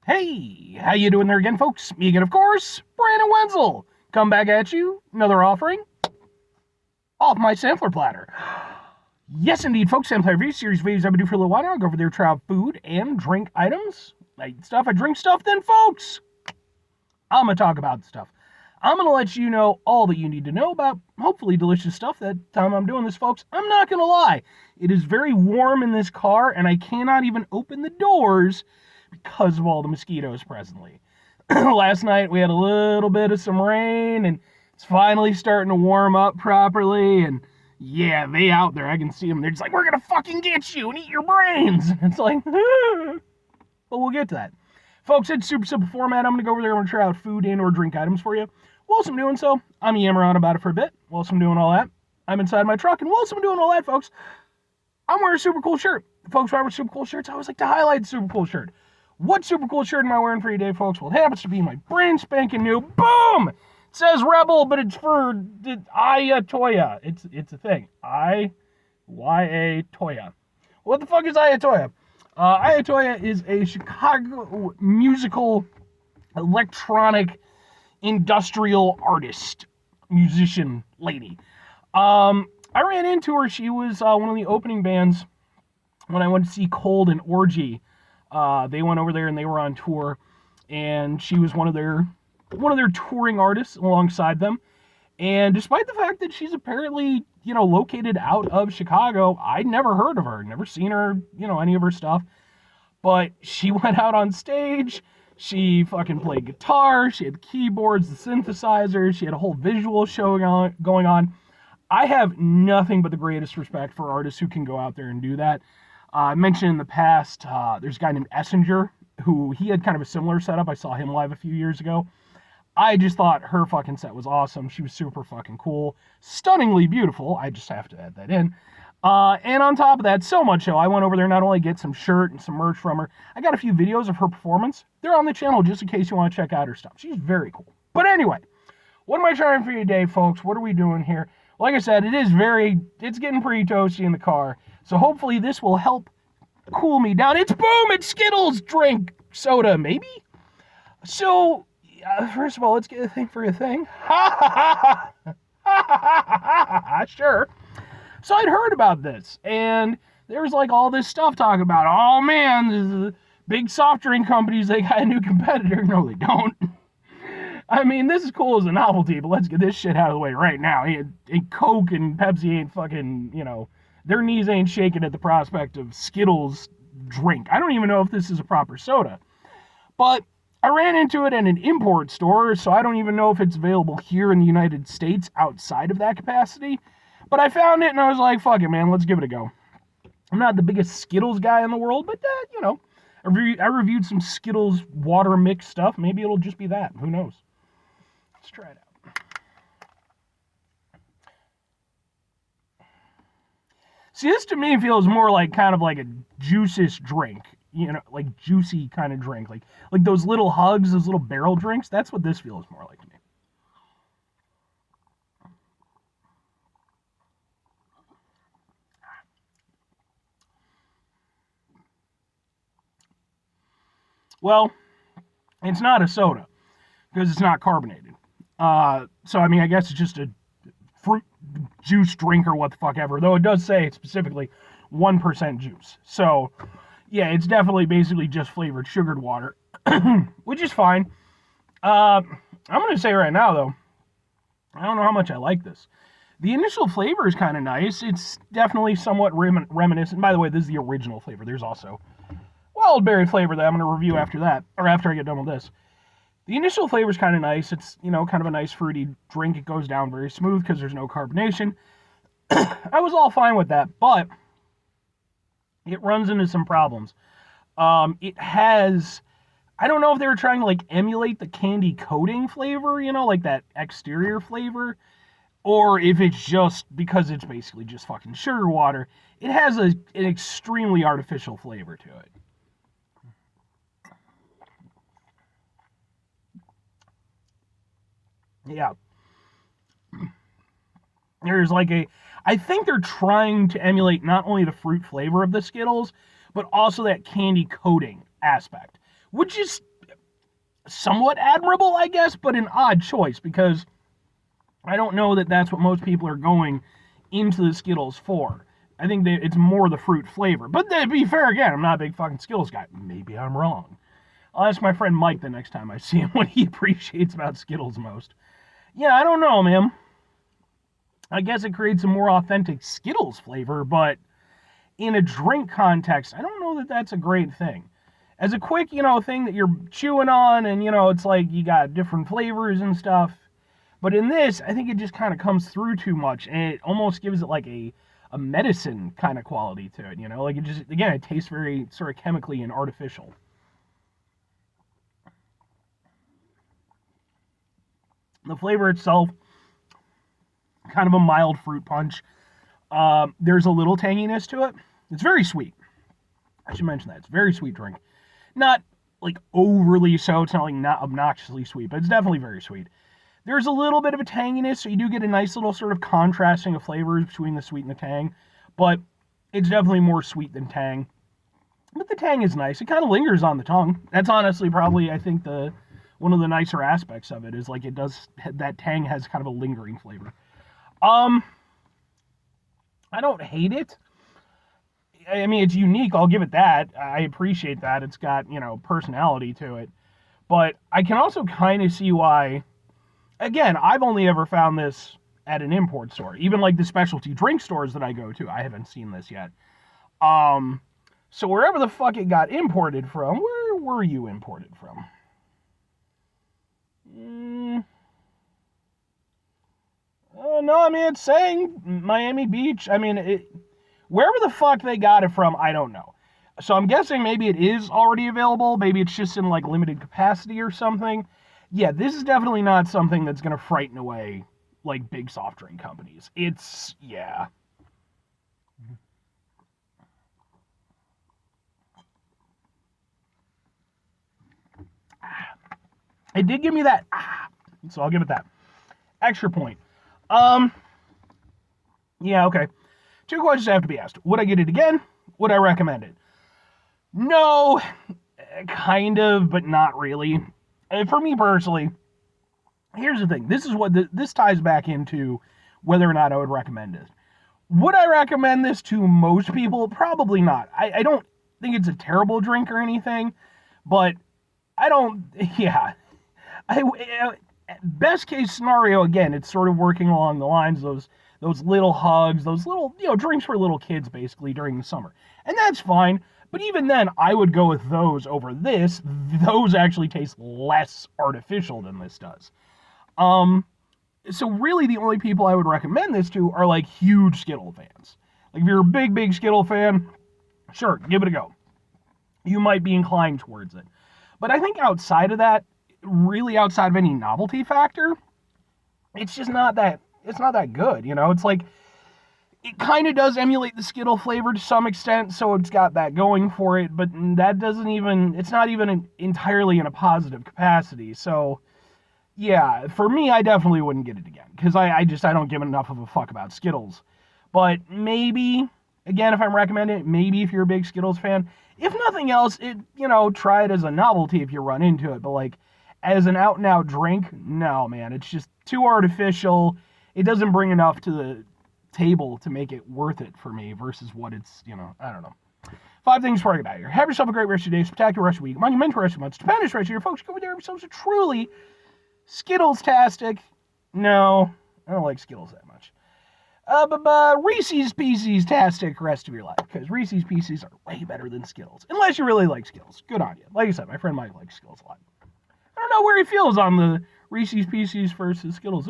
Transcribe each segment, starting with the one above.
Hey, how you doing there again, folks? Me again, of course, Brandon Wenzel. Come back at you, another offering off my sampler platter. Yes, indeed, folks, sampler review series videos I've been doing for a little while now. I go over there, try out food and drink items. I eat stuff, I drink stuff, then, folks, I'm going to talk about stuff. I'm going to let you know all that you need to know about hopefully delicious stuff that time I'm doing this, folks. I'm not going to lie. It is very warm in this car, and I cannot even open the doors because of all the mosquitoes presently. Last night we had a little bit of some rain, and it's finally starting to warm up properly, and yeah, they out there, I can see them. They're just like, we're going to fucking get you and eat your brains. And it's like, but we'll get to that. Folks, it's super simple format. I'm going to go over there and try out food and or drink items for you. Whilst I'm doing so, I'm yammering on about it for a bit. Whilst I'm doing all that, I'm inside my truck, and whilst I'm doing all that, folks, I'm wearing a super cool shirt. Folks, why wear super cool shirts? I always like to highlight the super cool shirt. What super cool shirt am I wearing for you today, folks? Well, it happens to be my brand spanking new, boom! It says Rebel, but it's for Ayatoya. It's a thing. I-Y-A Toya. What the fuck is Ayatoya? Ayatoya is a Chicago musical, electronic, industrial artist, musician lady. I ran into her. She was one of the opening bands when I went to see Cold and Orgy. They went over there and they were on tour, and she was one of their touring artists alongside them. And despite the fact that she's apparently, located out of Chicago, I'd never heard of her, never seen her, any of her stuff. But she went out on stage, she fucking played guitar, she had keyboards, the synthesizers, she had a whole visual show going on. I have nothing but the greatest respect for artists who can go out there and do that. I mentioned in the past, there's a guy named Essinger, who he had kind of a similar setup. I saw him live a few years ago. I just thought her fucking set was awesome. She was super fucking cool. Stunningly beautiful. I just have to add that in. And on top of that, so much so, I went over there not only get some shirt and some merch from her, I got a few videos of her performance. They're on the channel just in case you want to check out her stuff. She's very cool. But anyway, what am I trying for you today, folks? What are we doing here? Like I said, it's getting pretty toasty in the car. So hopefully this will help cool me down. It's boom! It's Skittles drink soda, maybe? So, first of all, let's get a thing for a thing. Ha ha ha ha! Sure. So I'd heard about this, and there was like all this stuff talking about, oh man, the big soft drink companies, they got a new competitor. No, they don't. I mean, this is cool as a novelty, but let's get this shit out of the way right now. And Coke and Pepsi ain't fucking, their knees ain't shaking at the prospect of Skittles drink. I don't even know if this is a proper soda. But I ran into it in an import store, so I don't even know if it's available here in the United States outside of that capacity. But I found it, and I was like, fuck it, man, let's give it a go. I'm not the biggest Skittles guy in the world, but, I reviewed some Skittles water mix stuff. Maybe it'll just be that. Who knows? Let's try it out. See, this to me feels more like kind of like a juice-ish drink, like juicy kind of drink, like those little hugs, those little barrel drinks. That's what this feels more like to me. Well, it's not a soda because it's not carbonated. So I mean, I guess it's just a fruit juice drink or what the fuck ever, though it does say it's specifically 1% juice. So, yeah, it's definitely basically just flavored sugared water, which is fine. I'm going to say right now, though, I don't know how much I like this. The initial flavor is kind of nice. It's definitely somewhat reminiscent. By the way, this is the original flavor. There's also wild berry flavor that I'm going to review after that, or after I get done with this. The initial flavor is kind of nice. It's, kind of a nice fruity drink. It goes down very smooth because there's no carbonation. I was all fine with that, but it runs into some problems. It has, I don't know if they were trying to like emulate the candy coating flavor, like that exterior flavor, or if it's just because it's basically just fucking sugar water. It has an extremely artificial flavor to it. Yeah. There's like I think they're trying to emulate not only the fruit flavor of the Skittles, but also that candy coating aspect, which is somewhat admirable, I guess, but an odd choice, because I don't know that that's what most people are going into the Skittles for. I think that it's more the fruit flavor. But to be fair, again, I'm not a big fucking Skittles guy. Maybe I'm wrong. I'll ask my friend Mike the next time I see him what he appreciates about Skittles most. Yeah, I don't know, man. I guess it creates a more authentic Skittles flavor, but in a drink context, I don't know that that's a great thing. As a quick, thing that you're chewing on, and, it's like you got different flavors and stuff. But in this, I think it just kind of comes through too much, and it almost gives it like a medicine kind of quality to it, Like it just, again, it tastes very sort of chemically and artificial. The flavor itself, kind of a mild fruit punch. There's a little tanginess to it. It's very sweet. I should mention that. It's a very sweet drink. Not like overly so. It's not like not obnoxiously sweet, but it's definitely very sweet. There's a little bit of a tanginess, so you do get a nice little sort of contrasting of flavors between the sweet and the tang, but it's definitely more sweet than tang. But the tang is nice. It kind of lingers on the tongue. That's honestly probably, I think, one of the nicer aspects of it is like it does, that tang has kind of a lingering flavor. I don't hate it. I mean, it's unique. I'll give it that. I appreciate that. It's got, personality to it. But I can also kind of see why. Again, I've only ever found this at an import store. Even like the specialty drink stores that I go to, I haven't seen this yet. So wherever the fuck it got imported from, where were you imported from? No, I mean, it's saying Miami Beach. I mean, wherever the fuck they got it from, I don't know. So I'm guessing maybe it is already available. Maybe it's just in like limited capacity or something. Yeah, this is definitely not something that's going to frighten away like big soft drink companies. Yeah. It did give me that, so I'll give it that. Extra point. Yeah, okay. 2 questions have to be asked. Would I get it again? Would I recommend it? No, kind of, but not really. For me personally, here's the thing. This is what this ties back into whether or not I would recommend it. Would I recommend this to most people? Probably not. I don't think it's a terrible drink or anything, but I don't, yeah. Best case scenario, again, it's sort of working along the lines of those little hugs, those little, drinks for little kids basically during the summer. And that's fine. But even then, I would go with those over this. Those actually taste less artificial than this does. So really the only people I would recommend this to are like huge Skittle fans. Like if you're a big Skittle fan, sure, give it a go. You might be inclined towards it. But I think outside of that, really outside of any novelty factor, it's just not that good, It's like, it kind of does emulate the Skittle flavor to some extent, so it's got that going for it, but it's not even entirely in a positive capacity. So yeah, for me, I definitely wouldn't get it again, because I don't give enough of a fuck about Skittles. But maybe, again, if I'm recommending it, maybe if you're a big Skittles fan, if nothing else, try it as a novelty if you run into it, but like, as an out-and-out drink, no, man, it's just too artificial. It doesn't bring enough to the table to make it worth it for me versus what it's, I don't know. 5 things before I get out of here. Have yourself a great rest of your day, spectacular rest of your week, monumental rest of your month, stupendous rest of your folks. Go over there, have yourselves a truly Skittles-tastic. No, I don't like Skittles that much. But Reese's Pieces-tastic rest of your life, because Reese's Pieces are way better than Skittles. Unless you really like Skittles. Good on you. Like I said, my friend Mike likes Skittles a lot. I don't know where he feels on the Reese's Pieces versus Skittles.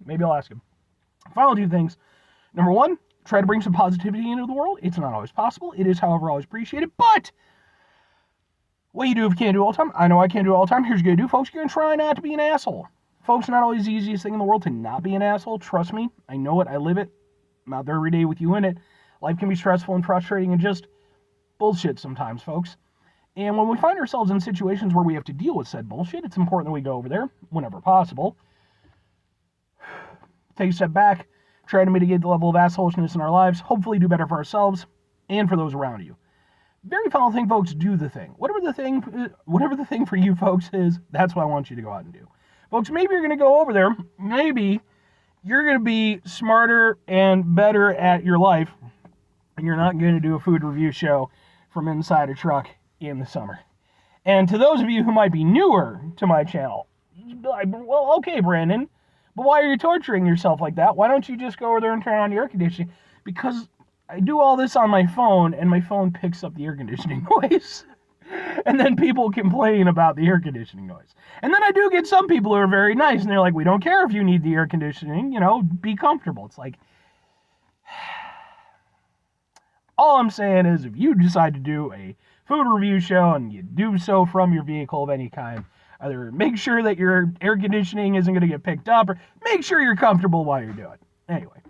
Maybe I'll ask him. Final 2 things. Number 1, try to bring some positivity into the world. It's not always possible. It is, however, always appreciated. But what you do if you can't do it all the time, I know I can't do it all the time. Here's what you're going to do, folks. You're going to try not to be an asshole. Folks, not always the easiest thing in the world to not be an asshole. Trust me. I know it. I live it. I'm out there every day with you in it. Life can be stressful and frustrating and just bullshit sometimes, folks. And when we find ourselves in situations where we have to deal with said bullshit, it's important that we go over there whenever possible. Take a step back, try to mitigate the level of assholishness in our lives, hopefully do better for ourselves and for those around you. Very final thing, folks, do the thing. Whatever the thing for you folks is, that's what I want you to go out and do. Folks, maybe you're going to go over there. Maybe you're going to be smarter and better at your life, and you're not going to do a food review show from inside a truck in the summer. And to those of you who might be newer to my channel, well, okay, Brandon, but why are you torturing yourself like that? Why don't you just go over there and turn on the air conditioning? Because I do all this on my phone, and my phone picks up the air conditioning noise. And then people complain about the air conditioning noise. And then I do get some people who are very nice, and they're like, we don't care if you need the air conditioning, be comfortable. It's like, all I'm saying is, if you decide to do a food review show and you do so from your vehicle of any kind, either make sure that your air conditioning isn't going to get picked up, or make sure you're comfortable while you're doing it. Anyway,